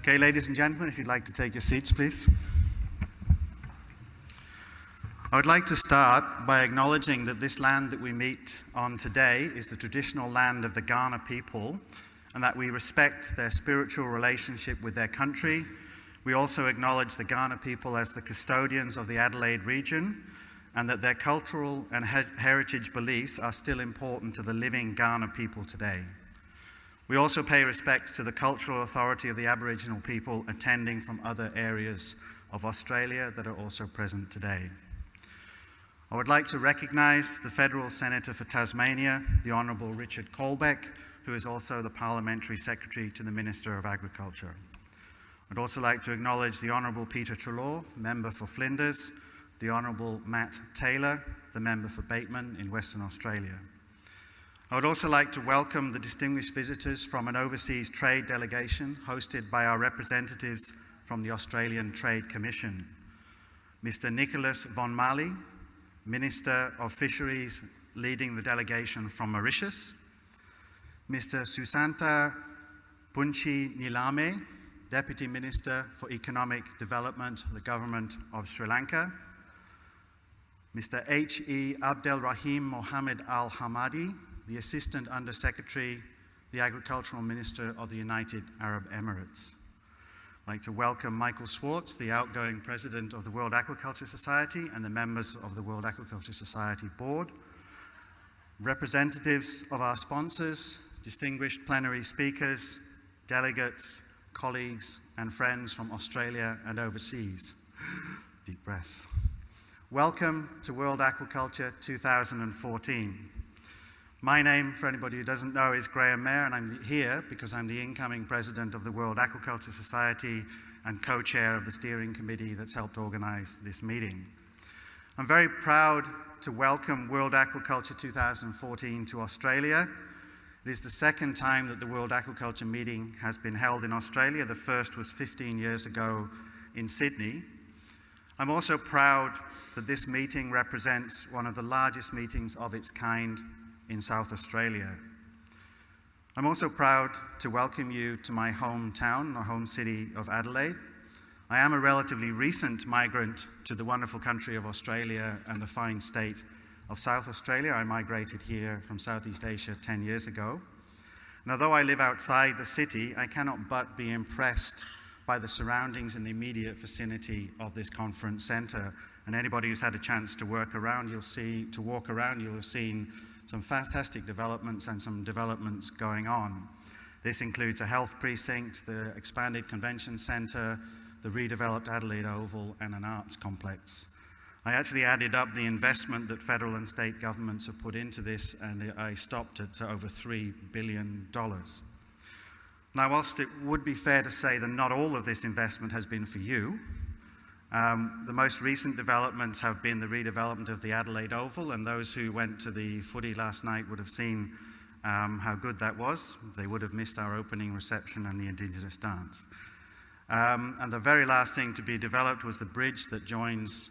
Okay, ladies and gentlemen, if you'd like to take your seats, please. I would like to start by acknowledging that this land that we meet on today is the traditional land of the Kaurna people, and that we respect their spiritual relationship with their country. We also acknowledge the Kaurna people as the custodians of the Adelaide region, and that their cultural and heritage beliefs are still important to the living Kaurna people today. We also pay respects to the cultural authority of the Aboriginal people attending from other areas of Australia that are also present today. I would like to recognise the Federal Senator for Tasmania, the Honourable Richard Colbeck, who is also the Parliamentary Secretary to the Minister of Agriculture. I'd also like to acknowledge the Honourable Peter Treloar, Member for Flinders, the Honourable Matt Taylor, the Member for Bateman in Western Australia. I would also like to welcome the distinguished visitors from an overseas trade delegation hosted by our representatives from the Australian Trade Commission. Mr. Nicholas von Mali, Minister of Fisheries leading the delegation from Mauritius. Mr. Susanta Punchi Nilame, Deputy Minister for Economic Development, the Government of Sri Lanka. Mr. H.E. Abdel Rahim Mohammed Al Hamadi, the Assistant Under Secretary, the Agricultural Minister of the United Arab Emirates. I'd like to welcome Michael Swartz, the outgoing President of the World Aquaculture Society and the members of the World Aquaculture Society Board, representatives of our sponsors, distinguished plenary speakers, delegates, colleagues and friends from Australia and overseas. Deep breath. Welcome to World Aquaculture 2014. My name, for anybody who doesn't know, is Graham Mair, and I'm here because I'm the incoming President of the World Aquaculture Society and co-chair of the steering committee that's helped organise this meeting. I'm very proud to welcome World Aquaculture 2014 to Australia. It is the second time that the World Aquaculture meeting has been held in Australia. The first was 15 years ago in Sydney. I'm also proud that this meeting represents one of the largest meetings of its kind in South Australia. I'm also proud to welcome you to my hometown, or home city of Adelaide. I am a relatively recent migrant to the wonderful country of Australia and the fine state of South Australia. I migrated here from Southeast Asia 10 years ago. And although I live outside the city, I cannot but be impressed by the surroundings in the immediate vicinity of this conference centre. And anybody who's had a chance to walk around, you'll have seen some fantastic developments and some developments going on. This includes a health precinct, the expanded convention centre, the redeveloped Adelaide Oval and an arts complex. I actually added up the investment that federal and state governments have put into this, and I stopped at over $3 billion. Now, whilst it would be fair to say that not all of this investment has been for you, the most recent developments have been the redevelopment of the Adelaide Oval, and those who went to the footy last night would have seen how good that was. They would have missed our opening reception and the Indigenous dance. And the very last thing to be developed was the bridge that joins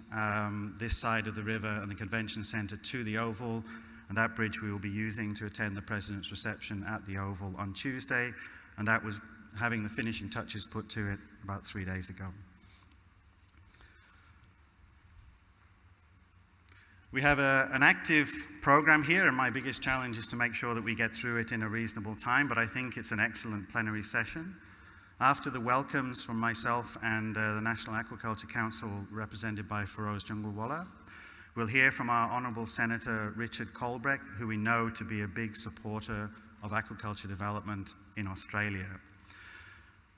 this side of the river and the convention centre to the Oval, and that bridge we will be using to attend the President's reception at the Oval on Tuesday, and that was having the finishing touches put to it about 3 days ago. We have an active program here, and my biggest challenge is to make sure that we get through it in a reasonable time, but I think it's an excellent plenary session. After the welcomes from myself and the National Aquaculture Council, represented by Feroz Jungulwala, we'll hear from our Honourable Senator Richard Colbeck, who we know to be a big supporter of aquaculture development in Australia.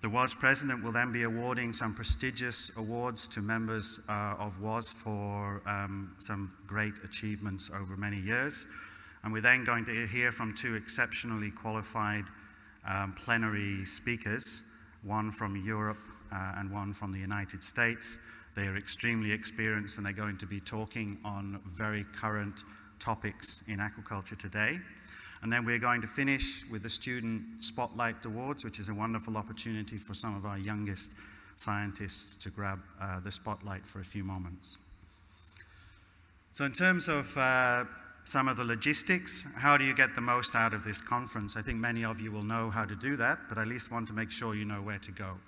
The WAS President will then be awarding some prestigious awards to members of WAS for some great achievements over many years. And we're then going to hear from two exceptionally qualified plenary speakers, one from Europe and one from the United States. They are extremely experienced, and they're going to be talking on very current topics in aquaculture today. And then we're going to finish with the Student Spotlight Awards, which is a wonderful opportunity for some of our youngest scientists to grab the spotlight for a few moments. So in terms of some of the logistics, how do you get the most out of this conference? I think many of you will know how to do that, but I at least want to make sure you know where to go.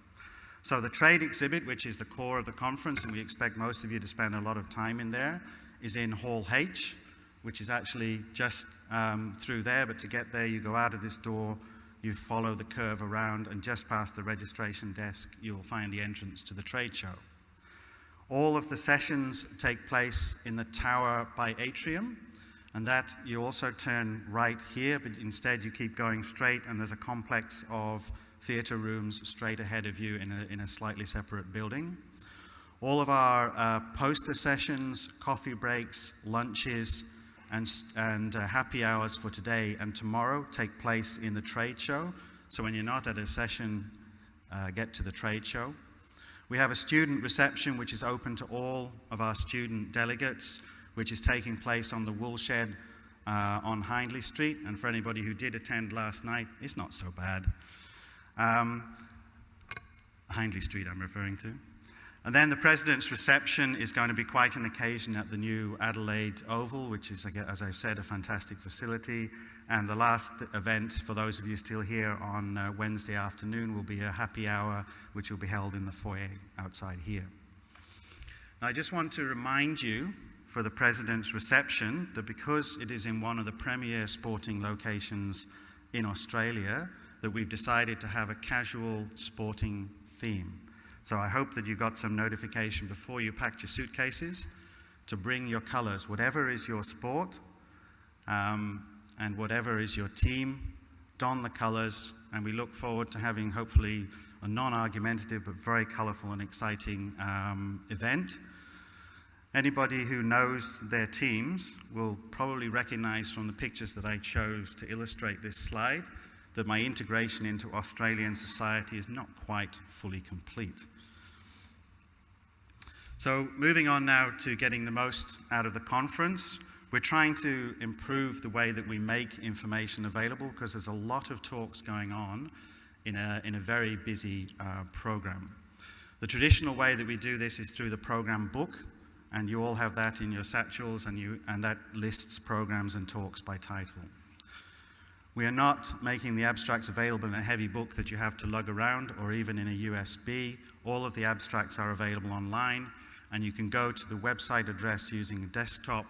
So the trade exhibit, which is the core of the conference, and we expect most of you to spend a lot of time in there, is in Hall H, which is actually just through there, but to get there you go out of this door, you follow the curve around, and just past the registration desk you'll find the entrance to the trade show. All of the sessions take place in the tower by atrium, and that you also turn right here, but instead you keep going straight, and there's a complex of theatre rooms straight ahead of you in a slightly separate building. All of our poster sessions, coffee breaks, lunches, and happy hours for today and tomorrow take place in the trade show. So when you're not at a session, get to the trade show. We have a student reception which is open to all of our student delegates, which is taking place on the Woolshed on Hindley Street. And for anybody who did attend last night, it's not so bad. Hindley Street I'm referring to. And then the President's reception is going to be quite an occasion at the new Adelaide Oval, which is, as I've said, a fantastic facility. And the last event, for those of you still here on Wednesday afternoon, will be a happy hour, which will be held in the foyer outside here. Now, I just want to remind you, for the President's reception, that because it is in one of the premier sporting locations in Australia, that we've decided to have a casual sporting theme. So I hope that you got some notification before you packed your suitcases to bring your colours, whatever is your sport and whatever is your team, don the colours, and we look forward to having hopefully a non-argumentative but very colourful and exciting event. Anybody who knows their teams will probably recognise from the pictures that I chose to illustrate this slide that my integration into Australian society is not quite fully complete. So moving on now to getting the most out of the conference, we're trying to improve the way that we make information available because there's a lot of talks going on in a very busy program. The traditional way that we do this is through the program book, and you all have that in your satchels, and that lists programs and talks by title. We are not making the abstracts available in a heavy book that you have to lug around or even in a USB. All of the abstracts are available online, and you can go to the website address using a desktop,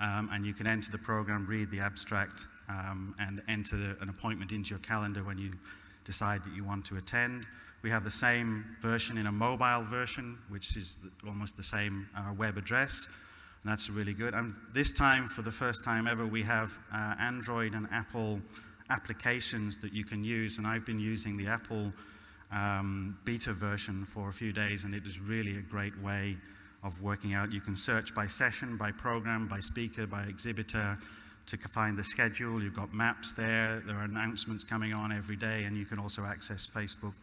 and you can enter the program, read the abstract, and enter an appointment into your calendar when you decide that you want to attend. We have the same version in a mobile version, which is almost the same web address. And that's really good. And this time, for the first time ever, we have Android and Apple applications that you can use. And I've been using the Apple beta version for a few days, and it is really a great way of working out. You can search by session, by program, by speaker, by exhibitor to find the schedule. You've got maps there. There are announcements coming on every day, and you can also access Facebook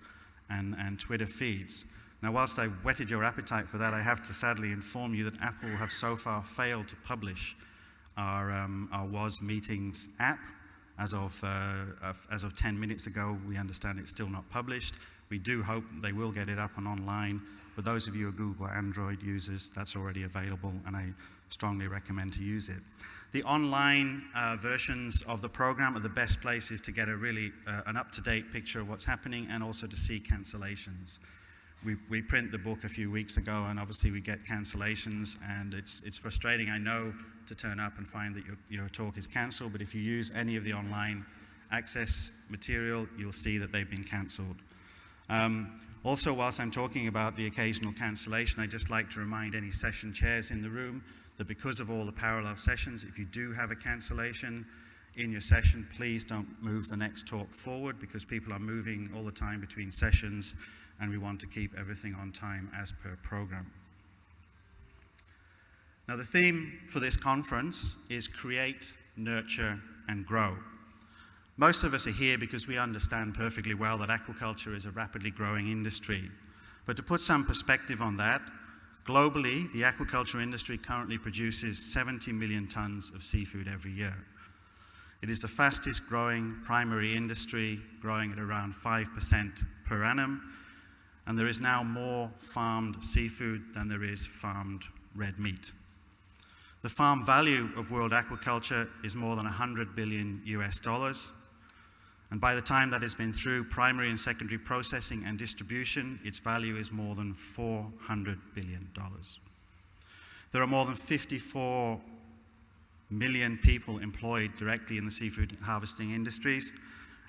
and Twitter feeds. Now, whilst I whetted your appetite for that, I have to sadly inform you that Apple have so far failed to publish our WAS Meetings app. As of 10 minutes ago, we understand it's still not published. We do hope they will get it up and online. For those of you who are Google or Android users, that's already available, and I strongly recommend to use it. The online versions of the program are the best places to get a really an up-to-date picture of what's happening and also to see cancellations. We print the book a few weeks ago, and obviously we get cancellations, and it's frustrating, I know, to turn up and find that your talk is cancelled, but if you use any of the online access material, you'll see that they've been cancelled. Also, whilst I'm talking about the occasional cancellation, I'd just like to remind any session chairs in the room that because of all the parallel sessions, if you do have a cancellation in your session, please don't move the next talk forward because people are moving all the time between sessions, and we want to keep everything on time as per program. Now, the theme for this conference is create, nurture, and grow. Most of us are here because we understand perfectly well that aquaculture is a rapidly growing industry. But to put some perspective on that, globally, the aquaculture industry currently produces 70 million tons of seafood every year. It is the fastest growing primary industry, growing at around 5% per annum, and there is now more farmed seafood than there is farmed red meat. The farm value of world aquaculture is more than $100 billion US, And by the time that has been through primary and secondary processing and distribution, its value is more than $400 billion. There are more than 54 million people employed directly in the seafood harvesting industries,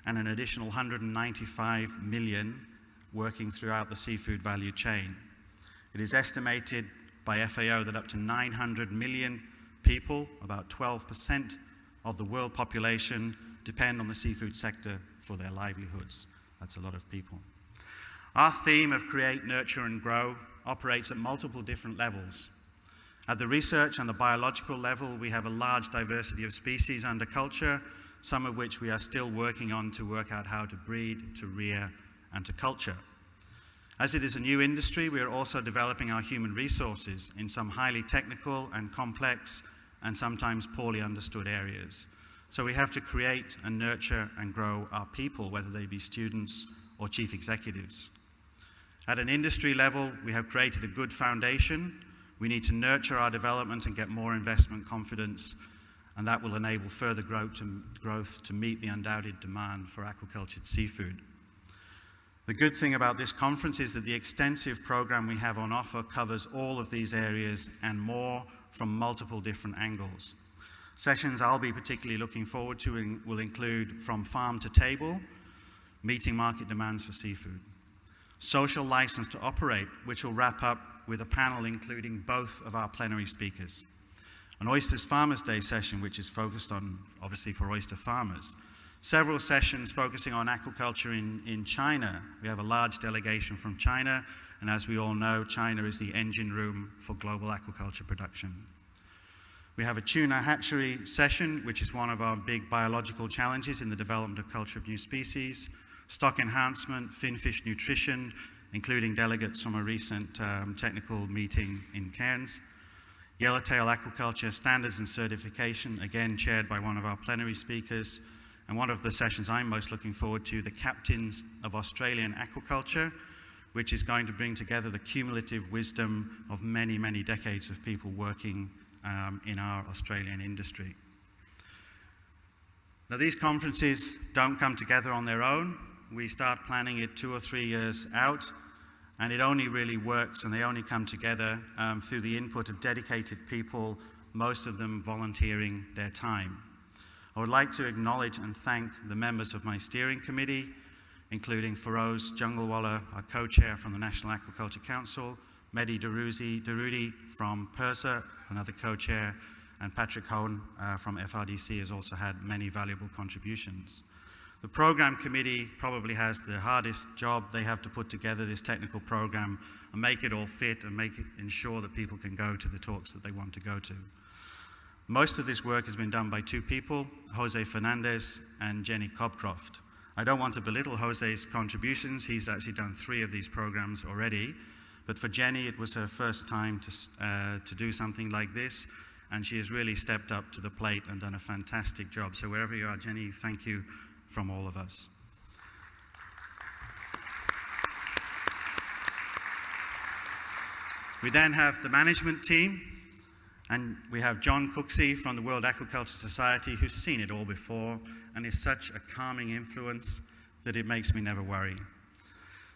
and an additional 195 million working throughout the seafood value chain. It is estimated by FAO that up to 900 million people, about 12% of the world population, depend on the seafood sector for their livelihoods. That's a lot of people. Our theme of create, nurture and grow operates at multiple different levels. At the research and the biological level, we have a large diversity of species under culture, some of which we are still working on to work out how to breed, to rear and to culture. As it is a new industry, we are also developing our human resources in some highly technical and complex and sometimes poorly understood areas. So we have to create and nurture and grow our people, whether they be students or chief executives. At an industry level, we have created a good foundation. We need to nurture our development and get more investment confidence, and that will enable further growth to meet the undoubted demand for aquacultured seafood. The good thing about this conference is that the extensive program we have on offer covers all of these areas and more from multiple different angles. Sessions I'll be particularly looking forward to will include From Farm to Table, Meeting Market Demands for Seafood, Social License to Operate, which will wrap up with a panel including both of our plenary speakers, an Oysters Farmers Day session, which is focused on, obviously, for oyster farmers, several sessions focusing on aquaculture in China. We have a large delegation from China, and as we all know, China is the engine room for global aquaculture production. We have a tuna hatchery session, which is one of our big biological challenges in the development of culture of new species, stock enhancement, finfish nutrition, including delegates from a recent technical meeting in Cairns, yellowtail aquaculture standards and certification, again chaired by one of our plenary speakers, and one of the sessions I'm most looking forward to, the Captains of Australian Aquaculture, which is going to bring together the cumulative wisdom of many, many decades of people working in our Australian industry. Now, these conferences don't come together on their own. We start planning it 2 or 3 years out, and it only really works, and they only come together through the input of dedicated people, most of them volunteering their time. I would like to acknowledge and thank the members of my steering committee, including Feroz Junglewala, our co-chair from the National Aquaculture Council, Mehdi Darudi from PIRSA, another co-chair, and Patrick Hone from FRDC has also had many valuable contributions. The program committee probably has the hardest job. They have to put together this technical program and make it all fit and ensure that people can go to the talks that they want to go to. Most of this work has been done by 2 people, Jose Fernandez and Jenny Cobcroft. I don't want to belittle Jose's contributions. He's actually done 3 of these programs already. But for Jenny, it was her first time to do something like this, and she has really stepped up to the plate and done a fantastic job. So wherever you are, Jenny, thank you from all of us. We then have the management team, and we have John Cooksey from the World Aquaculture Society, who's seen it all before and is such a calming influence that it makes me never worry.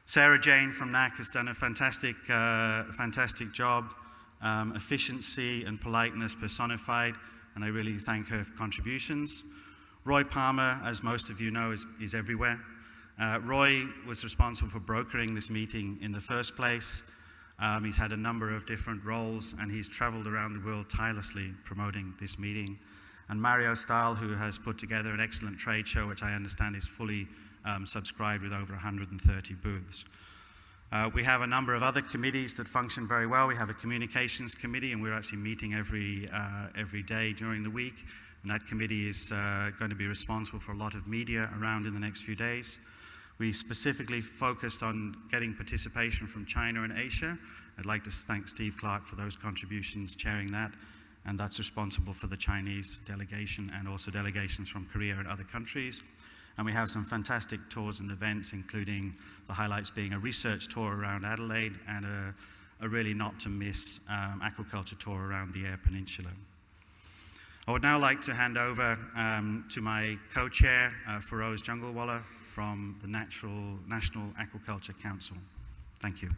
Sarah Jane from NAC has done a fantastic job, efficiency and politeness personified, and I really thank her for contributions. Roy Palmer, as most of you know, is everywhere. Roy was responsible for brokering this meeting in the first place. He's had a number of different roles, and he's traveled around the world tirelessly promoting this meeting. And Mario Stahl, who has put together an excellent trade show, which I understand is fully subscribed with over 130 booths. We have a number of other committees that function very well. We have a communications committee, and we're actually meeting every day during the week. And that committee is going to be responsible for a lot of media around in the next few days. We specifically focused on getting participation from China and Asia. I'd like to thank Steve Clark for those contributions, chairing that, and that's responsible for the Chinese delegation and also delegations from Korea and other countries. And we have some fantastic tours and events, including the highlights being a research tour around Adelaide and a really not to miss aquaculture tour around the Eyre Peninsula. I would now like to hand over to my co-chair, Feroz Junglewala, from the National Aquaculture Council. Thank you.